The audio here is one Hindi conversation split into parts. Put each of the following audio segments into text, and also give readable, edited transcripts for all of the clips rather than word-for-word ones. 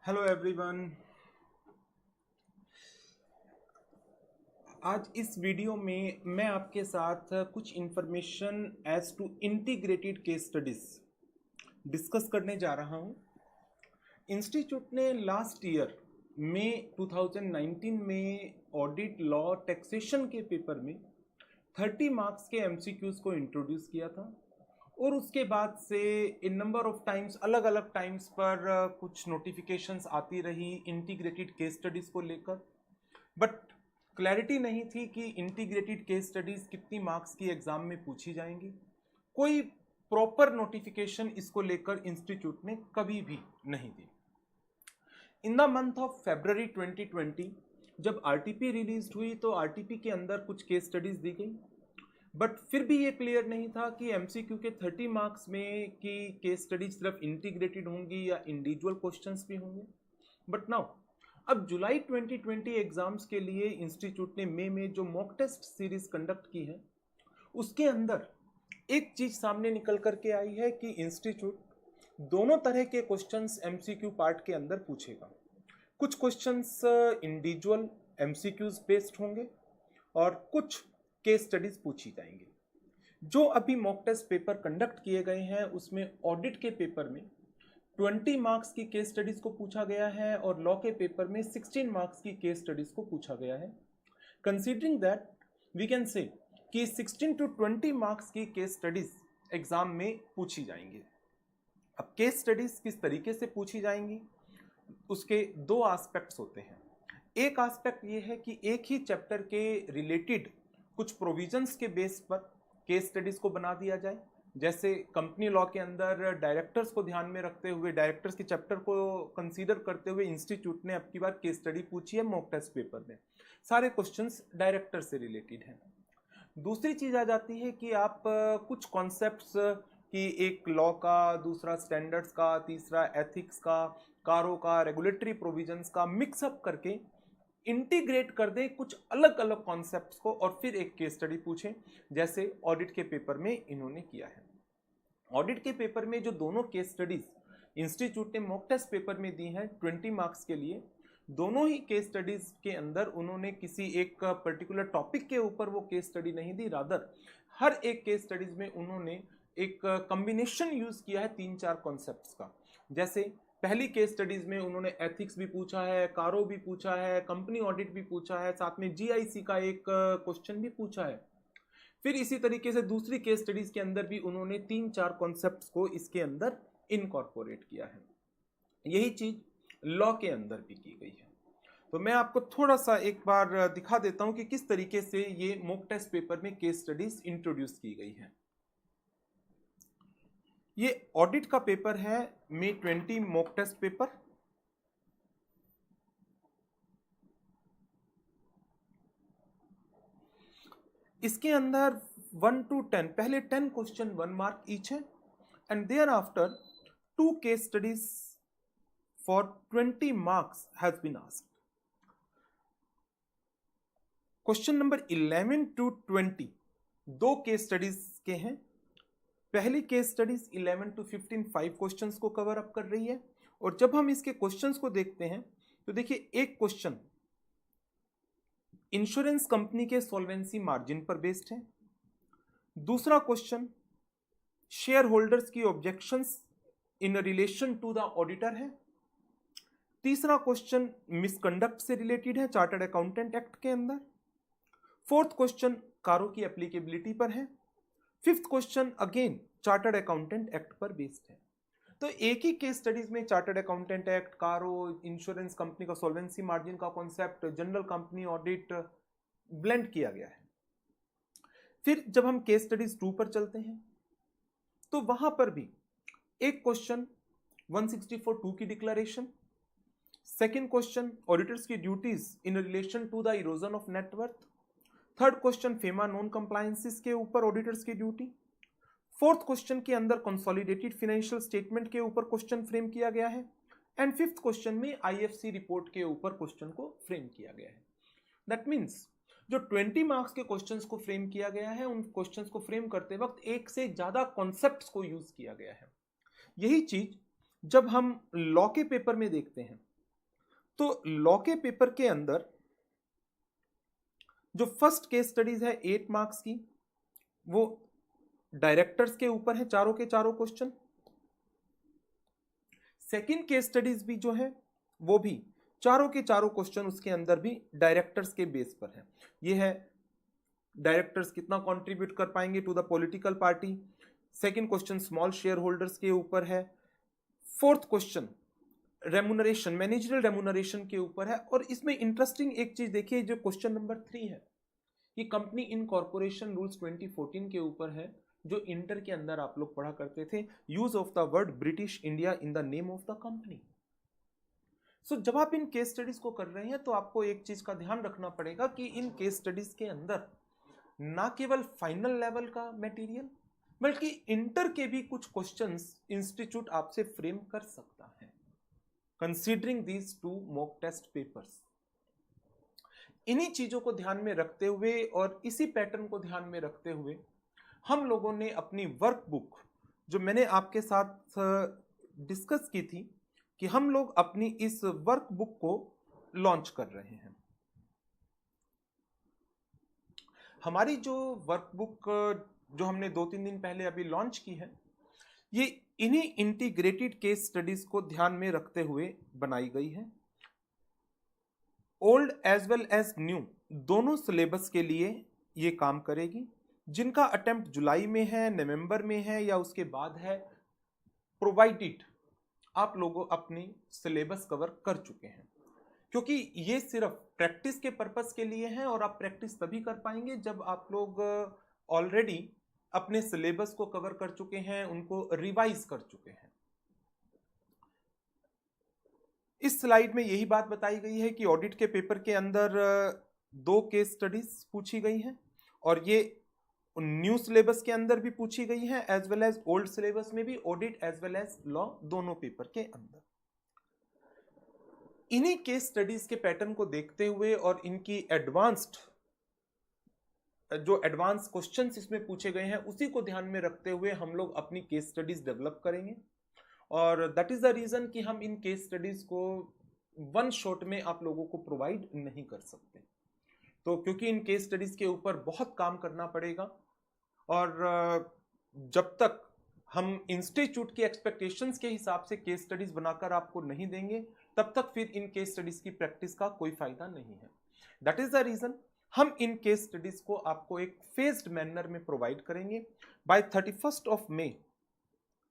Hello everyone. आज इस वीडियो में मैं आपके साथ कुछ information as to integrated case studies discuss करने जा रहा हूं। इंस्टीट्यूट ने लास्ट ईयर मई 2019 में ऑडिट लॉ टैक्सेशन के पेपर में 30 मार्क्स के एमसीक्यूज को इंट्रोड्यूस किया था और उसके बाद से इन नंबर ऑफ टाइम्स अलग अलग टाइम्स पर कुछ नोटिफिकेशंस आती रही इंटीग्रेटेड केस स्टडीज़ को लेकर, बट क्लैरिटी नहीं थी कि इंटीग्रेटेड केस स्टडीज़ कितनी मार्क्स की एग्ज़ाम में पूछी जाएंगी। कोई प्रॉपर नोटिफिकेशन इसको लेकर इंस्टीट्यूट ने कभी भी नहीं दी। In the month of February 2020 जब आरटीपी रिलीज हुई तो आरटीपी के अंदर कुछ केस स्टडीज़ दी गई, बट फिर भी ये क्लियर नहीं था कि एमसीक्यू के 30 मार्क्स में कि केस स्टडी सिर्फ इंटीग्रेटेड होंगी या इंडिविजुअल क्वेश्चंस भी होंगे। बट नाउ अब जुलाई 2020 एग्जाम्स के लिए इंस्टीट्यूट ने मई में जो मॉक टेस्ट सीरीज कंडक्ट की है उसके अंदर एक चीज सामने निकल करके आई है कि इंस्टीट्यूट दोनों तरह के क्वेश्चंस एमसीक्यू पार्ट के अंदर पूछेगा। कुछ क्वेश्चंस इंडिविजुअल एमसीक्यूज बेस्ड होंगे और कुछ केस स्टडीज पूछी जाएंगी। जो अभी मॉक टेस्ट पेपर कंडक्ट किए गए हैं उसमें ऑडिट के पेपर में 20 मार्क्स की केस स्टडीज को पूछा गया है और लॉ के पेपर में 16 मार्क्स की केस स्टडीज को पूछा गया है। Considering that we can say कि 16 to 20 मार्क्स की केस स्टडीज एग्जाम में पूछी जाएंगी। अब केस स्टडीज किस तरीके से पूछी जाएंगी उसके दो एस्पेक्ट्स होते हैं। एक एस्पेक्ट ये है कि एक ही चैप्टर के रिलेटेड कुछ प्रोविजंस के बेस पर केस स्टडीज को बना दिया जाए। जैसे कंपनी लॉ के अंदर डायरेक्टर्स को ध्यान में रखते हुए, डायरेक्टर्स के चैप्टर को कंसीडर करते हुए इंस्टीट्यूट ने अब की बार केस स्टडी पूछी है मॉक टेस्ट पेपर में। सारे क्वेश्चंस डायरेक्टर से रिलेटेड हैं। दूसरी चीज आ जाती है कि आप कुछ कॉन्सेप्ट्स कि एक लॉ का, दूसरा स्टैंडर्ड्स का, तीसरा एथिक्स का, कारों का, रेगुलेटरी प्रोविजंस का मिक्सअप करके इंटीग्रेट कर दें कुछ अलग अलग कॉन्सेप्ट्स को और फिर एक केस स्टडी पूछें, जैसे ऑडिट के पेपर में इन्होंने किया है। ऑडिट के पेपर में जो दोनों केस स्टडीज इंस्टीट्यूट ने मॉक टेस्ट पेपर में दी हैं 20 मार्क्स के लिए, दोनों ही केस स्टडीज के अंदर उन्होंने किसी एक पर्टिकुलर टॉपिक के ऊपर वो केस स्टडी नहीं दी, रादर हर एक केस स्टडीज में उन्होंने एक कॉम्बिनेशन यूज किया है 3-4 कॉन्सेप्ट्स का। जैसे पहली केस स्टडीज में उन्होंने एथिक्स भी पूछा है, कारो भी पूछा है, कंपनी ऑडिट भी पूछा है, साथ में जीआईसी का एक क्वेश्चन भी पूछा है। फिर इसी तरीके से दूसरी केस स्टडीज के अंदर भी उन्होंने 3-4 कॉन्सेप्ट्स को इसके अंदर इनकॉर्पोरेट किया है। यही चीज लॉ के अंदर भी की गई है। तो मैं आपको थोड़ा सा एक बार दिखा देता हूं कि किस तरीके से ये मॉक टेस्ट पेपर में केस स्टडीज इंट्रोड्यूस की गई है। ये ऑडिट का पेपर है मई 20 मॉक टेस्ट पेपर। इसके अंदर 1 to 10 पहले 10 क्वेश्चन 1 मार्क ईच है and thereafter 2 case studies for 20 marks has been asked. Question number 11 to 20 दो केस स्टडीज के हैं। पहली केस स्टडीज 11 to 15 5 क्वेश्चंस को कवर अप कर रही है और जब हम इसके क्वेश्चंस को देखते हैं तो देखिए एक क्वेश्चन इंश्योरेंस कंपनी के सॉल्वेंसी मार्जिन पर बेस्ड है। दूसरा क्वेश्चन शेयर होल्डर्स की objections in relation to the auditor है। तीसरा क्वेश्चन मिसकंडक्ट से रिलेटेड है चार्टर्ड अकाउंटेंट एक्ट के अंदर। फोर्थ क्वेश्चन कारो की एप्लीकेबिलिटी पर है। Fifth question again chartered accountant act पर बेस्ड है। तो एक ही केस स्टडीज में chartered accountant act, CARO, insurance company का सॉल्वेंसी मार्जिन का concept, general company audit blend किया गया है। फिर जब हम केस स्टडीज 2 पर चलते हैं तो वहां पर भी एक क्वेश्चन 164(2) की डिक्लेरेशन, सेकेंड क्वेश्चन ऑडिटर्स की duties in relation to the erosion of net worth, third question FEMA non compliances के ऊपर ऑडिटर्स की ड्यूटी, फोर्थ क्वेश्चन के अंदर कंसोलिडेटेड फाइनेंशियल स्टेटमेंट के ऊपर क्वेश्चन फ्रेम किया गया है एंड फिफ्थ क्वेश्चन में आईएफसी रिपोर्ट के ऊपर क्वेश्चन को फ्रेम किया गया है। दैट मीन्स जो 20 मार्क्स के क्वेश्चंस को फ्रेम किया गया है उन क्वेश्चंस को फ्रेम करते वक्त एक से ज्यादा कॉन्सेप्ट्स को यूज किया गया है। यही चीज जब हम लॉ के पेपर में देखते हैं तो लॉ के पेपर के अंदर जो फर्स्ट केस स्टडीज है 8 मार्क्स की, वो डायरेक्टर्स के ऊपर है, चारों के चारों क्वेश्चन। सेकंड केस स्टडीज भी जो है वो भी चारों के चारों क्वेश्चन उसके अंदर भी डायरेक्टर्स के बेस पर है। ये है डायरेक्टर्स कितना कंट्रीब्यूट कर पाएंगे to the political party. Second question small shareholders के ऊपर है। Fourth question remuneration, managerial remuneration के ऊपर है। और इसमें इंटरेस्टिंग एक चीज देखिए, जो क्वेश्चन नंबर 3 है, ये कंपनी इन कॉर्पोरेशन रूल्स 2014 के ऊपर है, जो इंटर के अंदर आप लोग पढ़ा करते थे, use of the word British India in the name of the company. So जब आप इन केस स्टडीज को कर रहे हैं तो आपको एक चीज का ध्यान रखना पड़ेगा कि इन केस स्टडीज के अंदर ना केवल फाइनल लेवल का मटेरियल, बल्कि इंटर के भी कुछ क्वेश्चंस इंस्टीट्यूट आपसे फ्रेम कर सकता है, considering these 2 mock test papers. इन्हीं चीजों को ध्यान में रखते हुए और इसी पैटर्न को ध्यान में रखते हुए हम लोगों ने अपनी वर्कबुक, जो मैंने आपके साथ डिस्कस की थी, कि हम लोग अपनी इस वर्कबुक को लॉन्च कर रहे हैं। हमारी जो वर्कबुक जो हमने 2-3 दिन पहले अभी लॉन्च की है, ये इन्हीं इंटीग्रेटेड केस स्टडीज को ध्यान में रखते हुए बनाई गई है। Old as well as new दोनों सिलेबस के लिए ये काम करेगी। जिनका अटेम्प्ट जुलाई में है, नवंबर में है या उसके बाद है, प्रोवाइडेड आप लोगों अपनी सिलेबस कवर कर चुके हैं, क्योंकि ये सिर्फ प्रैक्टिस के पर्पस के लिए है। और आप प्रैक्टिस तभी कर पाएंगे जब आप लोग ऑलरेडी अपने सिलेबस को कवर कर चुके हैं, उनको रिवाइज कर चुके हैं। इस स्लाइड में यही बात बताई गई है कि ऑडिट के पेपर के अंदर 2 केस स्टडीज पूछी गई हैं, और ये न्यू सिलेबस के अंदर भी पूछी गई है, as well as old syllabus में भी, audit as well as law दोनों पेपर के अंदर। इन्हीं केस स्टडीज के पैटर्न को देखते हुए और इनकी एडवांस क्वेश्चंस इसमें पूछे गए हैं, उसी को ध्यान में रखते हुए हम लोग अपनी केस स्टडीज डेवलप करेंगे। और दैट इज द रीजन कि हम इन केस स्टडीज को 1 शॉट में आप लोगों को प्रोवाइड नहीं कर सकते। तो क्योंकि इन केस स्टडीज के ऊपर बहुत काम करना पड़ेगा, और जब तक हम इंस्टीट्यूट की एक्सपेक्टेशंस के हिसाब से केस स्टडीज बनाकर आपको नहीं देंगे, तब तक फिर इन केस स्टडीज की प्रैक्टिस का कोई फायदा नहीं है। दैट इज द रीजन हम इन केस स्टडीज को आपको एक फेज्ड मैनर में प्रोवाइड करेंगे। बाय 31 ऑफ मई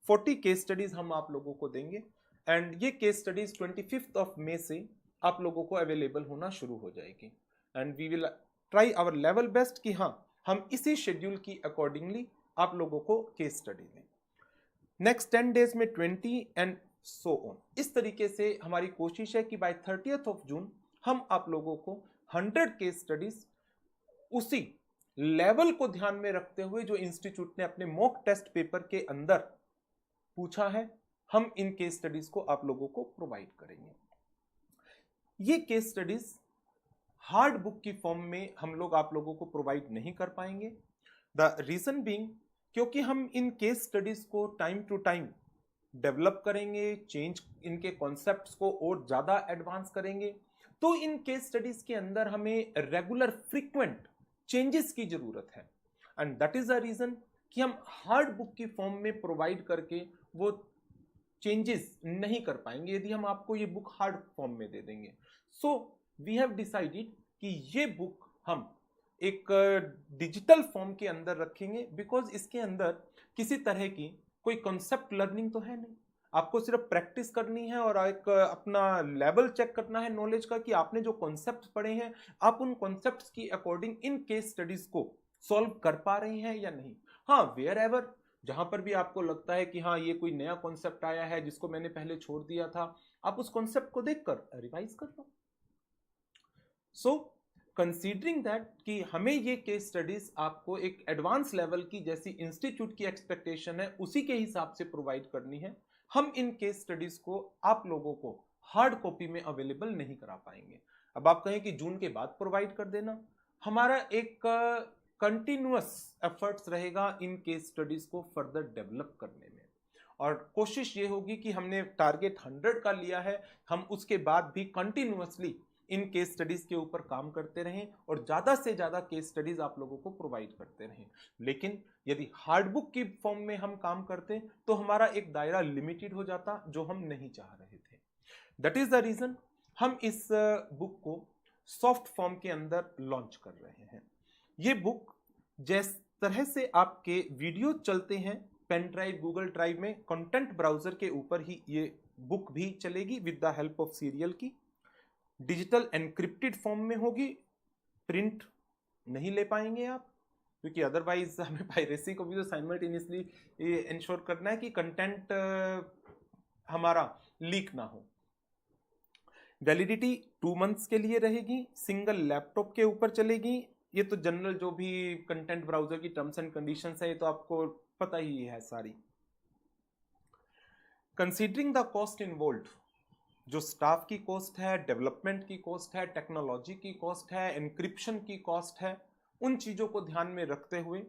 40 केस स्टडीज हम आप लोगों को देंगे, एंड ये केस स्टडीज 25 ऑफ मई से आप लोगों को अवेलेबल होना शुरू हो जाएगी। And we will try our level best कि हाँ, हम इसी शेड्यूल की अकॉर्डिंगली आप लोगों को केस स्टडी दें। नेक्स्ट 10 डेज में 20 एंड सो ऑन। इस तरीके से हमारी कोशिश है कि बाय 30th ऑफ जून हम आप लोगों को 100 केस स्टडीज उसी लेवल को ध्यान में रखते हुए जो इंस्टीट्यूट ने अपने मॉक टेस्ट पेपर के अंदर पूछा है, हम इन केस स्टडीज को आप लोगों को प्रोवाइड करेंगे। ये केस स्टडीज हार्ड बुक की फॉर्म में हम लोग आप लोगों को प्रोवाइड नहीं कर पाएंगे। द रीजन बीइंग, क्योंकि हम इन केस स्टडीज को टाइम टू टाइम डेवलप करेंगे, चेंज इनके कॉन्सेप्ट्स को और ज्यादा एडवांस करेंगे, तो इन केस स्टडीज के अंदर हमें रेगुलर फ्रीक्वेंट चेंजेस की जरूरत है। And that is the reason कि हम हार्ड बुक की फॉर्म में प्रोवाइड करके वो चेंजेस नहीं कर पाएंगे यदि हम आपको ये बुक हार्ड फॉर्म में दे देंगे। सो वी हैव डिसाइडेड कि ये बुक हम एक डिजिटल फॉर्म के अंदर रखेंगे, बिकॉज इसके अंदर किसी तरह की कोई कॉन्सेप्ट लर्निंग तो है नहीं। आपको सिर्फ प्रैक्टिस करनी है और एक अपना लेवल चेक करना है नॉलेज का, कि आपने जो कॉन्सेप्ट पढ़े हैं आप उन कॉन्सेप्ट्स की अकॉर्डिंग इन केस स्टडीज को सॉल्व कर पा रहे हैं या नहीं। हाँ, वेयर एवर जहां पर भी आपको लगता है कि हाँ ये कोई नया कॉन्सेप्ट आया है जिसको मैंने पहले छोड़ दिया था, आप उस कॉन्सेप्ट को देखकर रिवाइज कर लो। सो कंसीडरिंग दैट कि हमें ये केस स्टडीज आपको एक एडवांस लेवल की जैसी इंस्टीट्यूट की एक्सपेक्टेशन है उसी के हिसाब से प्रोवाइड करनी है, हम इन केस स्टडीज को आप लोगों को हार्ड कॉपी में अवेलेबल नहीं करा पाएंगे। अब आप कहें कि जून के बाद प्रोवाइड कर देना, हमारा एक कंटिन्यूअस एफर्ट्स रहेगा इन केस स्टडीज को फर्दर डेवलप करने में। और कोशिश ये होगी कि हमने टारगेट 100 का लिया है, हम उसके बाद भी कंटिन्यूअसली इन केस स्टडीज के ऊपर काम करते रहें और ज़्यादा से ज़्यादा केस स्टडीज आप लोगों को प्रोवाइड करते रहें। लेकिन यदि हार्ड बुक की फॉर्म में हम काम करते तो हमारा एक दायरा लिमिटेड हो जाता, जो हम नहीं चाह रहे थे। दैट इज द रीजन हम इस बुक को सॉफ्ट फॉर्म के अंदर लॉन्च कर रहे हैं। ये बुक जिस तरह से आपके वीडियो चलते हैं पेन ड्राइव, गूगल ड्राइव में, कंटेंट ब्राउजर के ऊपर ही ये बुक भी चलेगी with the help of serial की। डिजिटल एनक्रिप्टेड फॉर्म में होगी, प्रिंट नहीं ले पाएंगे आप, क्योंकि अदरवाइज हमें पायरेसी को भी तो साइमल्टेनियसली इंश्योर करना है कि कंटेंट हमारा लीक ना हो। वैलिडिटी 2 मंथ्स के लिए रहेगी, सिंगल लैपटॉप के ऊपर चलेगी। ये तो जनरल जो भी कंटेंट ब्राउजर की टर्म्स एंड कंडीशंस है ये तो आपको पता ही है सारी। कंसीडरिंग द कॉस्ट इन्वॉल्व, जो स्टाफ की कॉस्ट है, डेवलपमेंट की कॉस्ट है, टेक्नोलॉजी की कॉस्ट है, एनक्रिप्शन की कॉस्ट है, उन चीज़ों को ध्यान में रखते हुए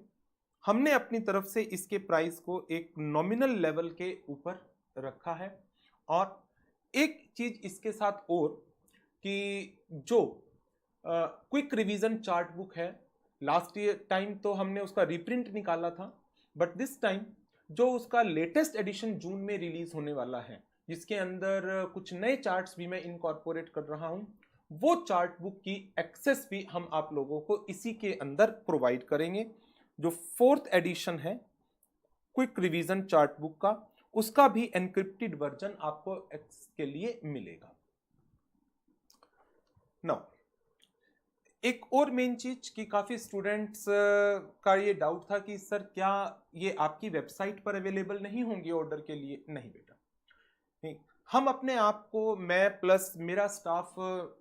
हमने अपनी तरफ से इसके प्राइस को एक नॉमिनल लेवल के ऊपर रखा है। और एक चीज़ इसके साथ और कि जो क्विक रिवीजन चार्ट बुक है, लास्ट ईयर टाइम तो हमने उसका रिप्रिंट निकाला था, बट दिस टाइम जो उसका लेटेस्ट एडिशन जून में रिलीज होने वाला है, जिसके अंदर कुछ नए चार्ट्स भी मैं इनकॉर्पोरेट कर रहा हूं, वो चार्ट बुक की एक्सेस भी हम आप लोगों को इसी के अंदर प्रोवाइड करेंगे। जो 4th एडिशन है क्विक रिवीजन चार्ट बुक का, उसका भी एनक्रिप्टेड वर्जन आपको के लिए मिलेगा। नाउ एक और मेन चीज कि काफी स्टूडेंट्स का ये डाउट था कि सर क्या ये आपकी वेबसाइट पर अवेलेबल नहीं होंगे ऑर्डर के लिए? नहीं बेटा, नहीं। हम अपने आप को, मैं प्लस मेरा स्टाफ,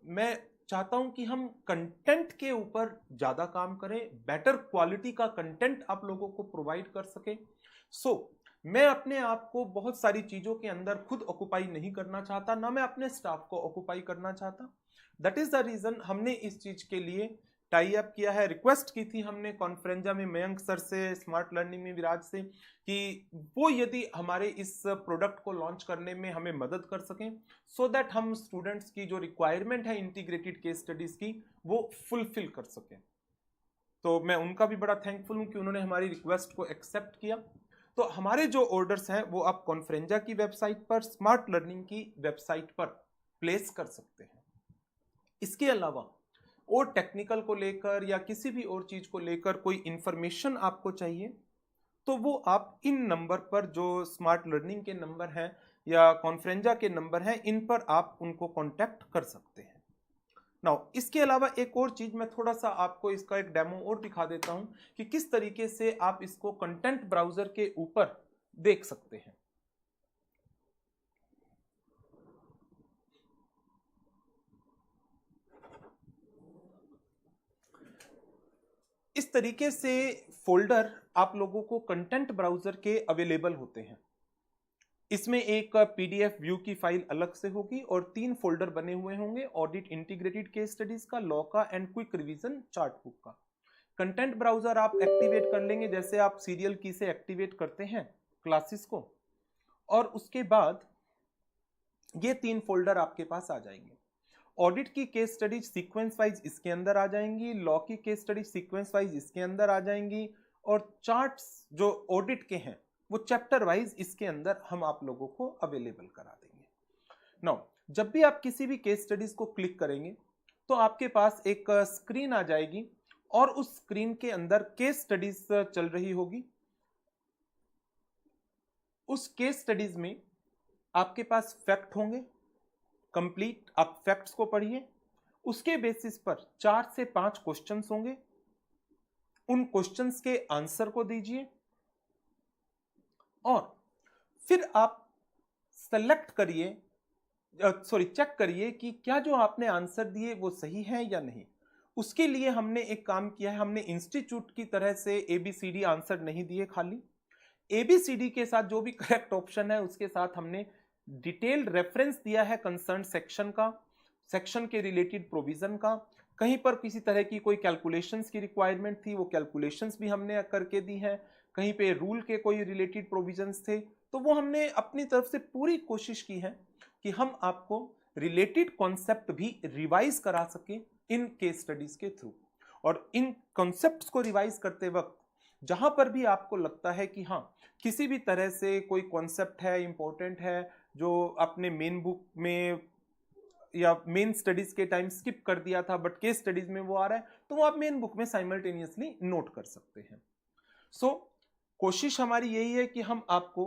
मैं चाहता हूं कि हम कंटेंट के ऊपर ज्यादा काम करें, बेटर क्वालिटी का कंटेंट आप लोगों को प्रोवाइड कर सके। सो मैं अपने आप को बहुत सारी चीजों के अंदर खुद ऑक्युपाई नहीं करना चाहता, ना मैं अपने स्टाफ को ऑक्युपाई करना चाहता। दैट इज द रीजन हमने इस चीज के लिए टाई अप किया है। रिक्वेस्ट की थी हमने कॉन्फ्रेंजा में मयंक सर से, स्मार्ट लर्निंग में विराज से, कि वो यदि हमारे इस प्रोडक्ट को लॉन्च करने में हमें मदद कर सकें, सो दैट हम स्टूडेंट्स की जो रिक्वायरमेंट है इंटीग्रेटेड केस स्टडीज की वो फुलफिल कर सकें। तो मैं उनका भी बड़ा थैंकफुल हूं कि उन्होंने हमारी रिक्वेस्ट को एक्सेप्ट किया। तो हमारे जो ऑर्डर्स हैं वो आप कॉन्फ्रेंजा की वेबसाइट पर, स्मार्ट लर्निंग की वेबसाइट पर प्लेस कर सकते हैं। इसके अलावा और टेक्निकल को लेकर या किसी भी और चीज को लेकर कोई इंफॉर्मेशन आपको चाहिए तो वो आप इन नंबर पर, जो स्मार्ट लर्निंग के नंबर हैं या कॉन्फ्रेंजा के नंबर हैं, इन पर आप उनको कांटेक्ट कर सकते हैं। नाउ इसके अलावा एक और चीज मैं थोड़ा सा आपको इसका एक डेमो और दिखा देता हूं कि किस तरीके से आप इसको कंटेंट ब्राउजर के ऊपर देख सकते हैं। इस तरीके से फोल्डर आप लोगों को कंटेंट ब्राउजर के अवेलेबल होते हैं। इसमें एक पीडीएफ व्यू की फाइल अलग से होगी और 3 फोल्डर बने हुए होंगे, ऑडिट, इंटीग्रेटेड केस स्टडीज का, लॉ का and quick revision chart book का। कंटेंट ब्राउजर आप एक्टिवेट कर लेंगे जैसे आप सीरियल की से एक्टिवेट करते हैं क्लासेस को, और उसके बाद ये 3 फोल्डर आपके पास आ जाएंगे। ऑडिट की केस स्टडीज सीक्वेंस वाइज इसके अंदर आ जाएंगी, लॉ की केस स्टडीज सीक्वेंस वाइज इसके अंदर आ जाएंगी, और चार्ट्स जो ऑडिट के हैं वो चैप्टर वाइज इसके अंदर हम आप लोगों को अवेलेबल करा देंगे। नाउ जब भी आप किसी भी केस स्टडीज को क्लिक करेंगे तो आपके पास एक स्क्रीन आ जाएगी और उस स्क्रीन के अंदर केस स्टडीज चल रही होगी। उस केस स्टडीज में आपके पास फैक्ट होंगे कंप्लीट, आप फैक्ट्स को पढ़िए, उसके बेसिस पर 4 से 5 क्वेश्चंस होंगे, उन क्वेश्चंस के आंसर को दीजिए और फिर आप सेलेक्ट करिए, चेक करिए कि क्या जो आपने आंसर दिए वो सही है या नहीं। उसके लिए हमने एक काम किया है, हमने इंस्टीट्यूट की तरह से ABCD आंसर नहीं दिए, खाली ABCD के साथ जो भी करेक्ट ऑप्शन है उसके साथ हमने डिटेल्ड रेफरेंस दिया है कंसर्न सेक्शन का, सेक्शन के रिलेटेड प्रोविजन का। कहीं पर किसी तरह की कोई कैलकुलेशंस की रिक्वायरमेंट थी वो कैलकुलेशंस भी हमने करके दी है, कहीं पे रूल के कोई रिलेटेड प्रोविजंस थे तो वो हमने अपनी तरफ से पूरी कोशिश की है कि हम आपको रिलेटेड कॉन्सेप्ट भी रिवाइज करा सकें इन केस स्टडीज के थ्रू। और इन कॉन्सेप्ट्स को रिवाइज करते वक्त जहां पर भी आपको लगता है कि हाँ किसी भी तरह से कोई कॉन्सेप्ट है इंपॉर्टेंट है जो आपने मेन बुक में या मेन स्टडीज के टाइम स्किप कर दिया था बट केस स्टडीज में वो आ रहा है, तो वो आप मेन बुक में साइमल्टेनियसली नोट कर सकते हैं। सो कोशिश हमारी यही है कि हम आपको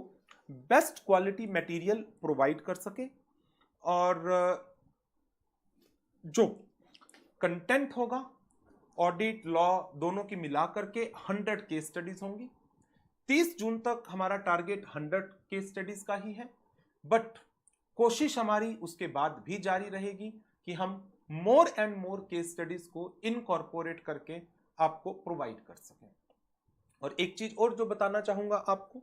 बेस्ट क्वालिटी मटेरियल प्रोवाइड कर सके और जो कंटेंट होगा ऑडिट लॉ दोनों की मिलाकर के 100 केस स्टडीज होंगी। 30 जून तक हमारा टारगेट 100 केस स्टडीज का ही है, बट कोशिश हमारी उसके बाद भी जारी रहेगी कि हम more and more case studies को इनकॉर्पोरेट करके आपको प्रोवाइड कर सकें। और एक चीज और जो बताना चाहूंगा आपको,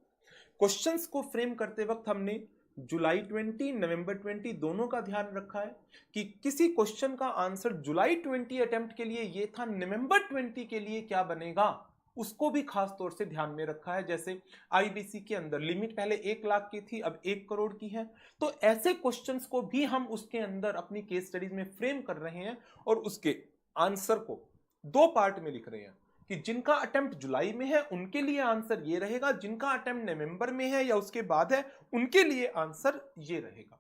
क्वेश्चंस को फ्रेम करते वक्त हमने जुलाई 20 नवंबर 20 दोनों का ध्यान रखा है कि किसी क्वेश्चन का आंसर जुलाई 20 अटेम्प्ट के लिए ये था, नवंबर 20 के लिए क्या बनेगा उसको भी खास तौर से ध्यान में रखा है। जैसे आईबीसी के अंदर लिमिट पहले 1 लाख की थी, अब 1 करोड़ की है, तो ऐसे क्वेश्चंस को भी हम उसके अंदर अपनी केस स्टडीज में फ्रेम कर रहे हैं और उसके आंसर को 2 पार्ट में लिख रहे हैं कि जिनका अटेम्प्ट जुलाई में है उनके लिए आंसर ये रहेगा, जिनका अटेम्प्ट नवंबर में है या उसके बाद है उनके लिए आंसर ये रहेगा।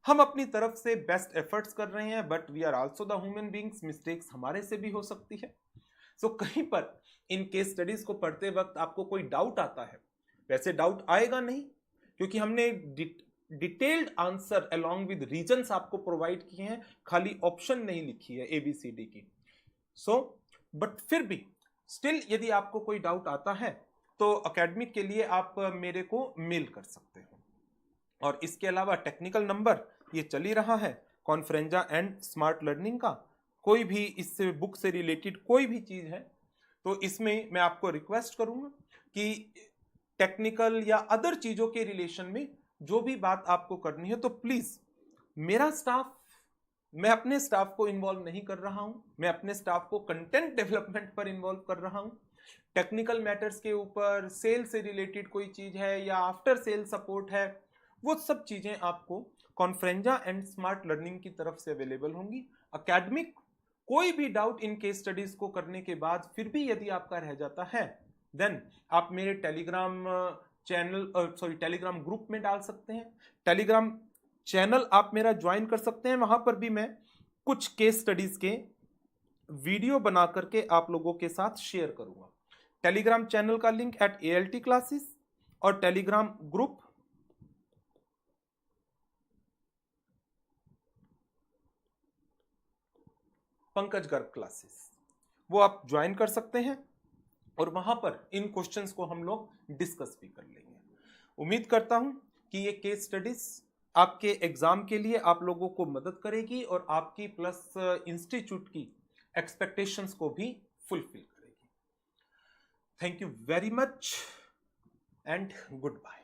हम अपनी तरफ से बेस्ट एफर्ट्स कर रहे हैं, but we are also the human beings, mistakes हमारे से भी हो सकती है। सो कहीं पर इन केस स्टडीज को पढ़ते वक्त आपको कोई डाउट आता है, वैसे डाउट आएगा नहीं क्योंकि हमने detailed answer along with reasons आपको प्रोवाइड किए हैं, खाली ऑप्शन नहीं लिखी है ABCD की। सो बट फिर भी स्टिल यदि आपको कोई डाउट आता है तो एकेडमिक के लिए आप मेरे को मेल कर सकते हो। और इसके अलावा टेक्निकल नंबर ये चल ही रहा है कॉन्फ्रेंजा एंड स्मार्ट लर्निंग का। कोई भी इससे बुक से रिलेटेड कोई भी चीज है तो इसमें मैं आपको रिक्वेस्ट करूंगा कि टेक्निकल या अदर चीजों के रिलेशन में जो भी बात आपको करनी है तो प्लीज मेरा स्टाफ, मैं अपने स्टाफ को इन्वॉल्व नहीं कर रहा हूं, मैं अपने स्टाफ को कंटेंट डेवलपमेंट पर इन्वॉल्व कर रहा हूं। टेक्निकल मैटर्स के ऊपर, सेल से रिलेटेड कोई चीज है या आफ्टर सेल सपोर्ट है, वो सब चीजें आपको कॉन्फ्रेंजा एंड स्मार्ट लर्निंग की तरफ से अवेलेबल होंगी। एकेडमिक कोई भी डाउट इन केस स्टडीज को करने के बाद फिर भी यदि आपका रह जाता है देन आप मेरे टेलीग्राम टेलीग्राम ग्रुप में डाल सकते हैं। टेलीग्राम चैनल आप मेरा ज्वाइन कर सकते हैं, वहां पर भी मैं कुछ केस स्टडीज के वीडियो बना करके आप लोगों के साथ शेयर करूंगा। टेलीग्राम चैनल का लिंक @ALT क्लासेस और Telegram group Pankaj Garg classes, वो आप ज्वाइन कर सकते हैं और वहां पर इन क्वेश्चंस को हम लोग डिस्कस भी कर लेंगे। उम्मीद करता हूं कि ये केस स्टडीज आपके एग्जाम के लिए आप लोगों को मदद करेगी और आपकी प्लस इंस्टीट्यूट की एक्सपेक्टेशंस को भी फुलफिल करेगी। Thank you very much and good bye.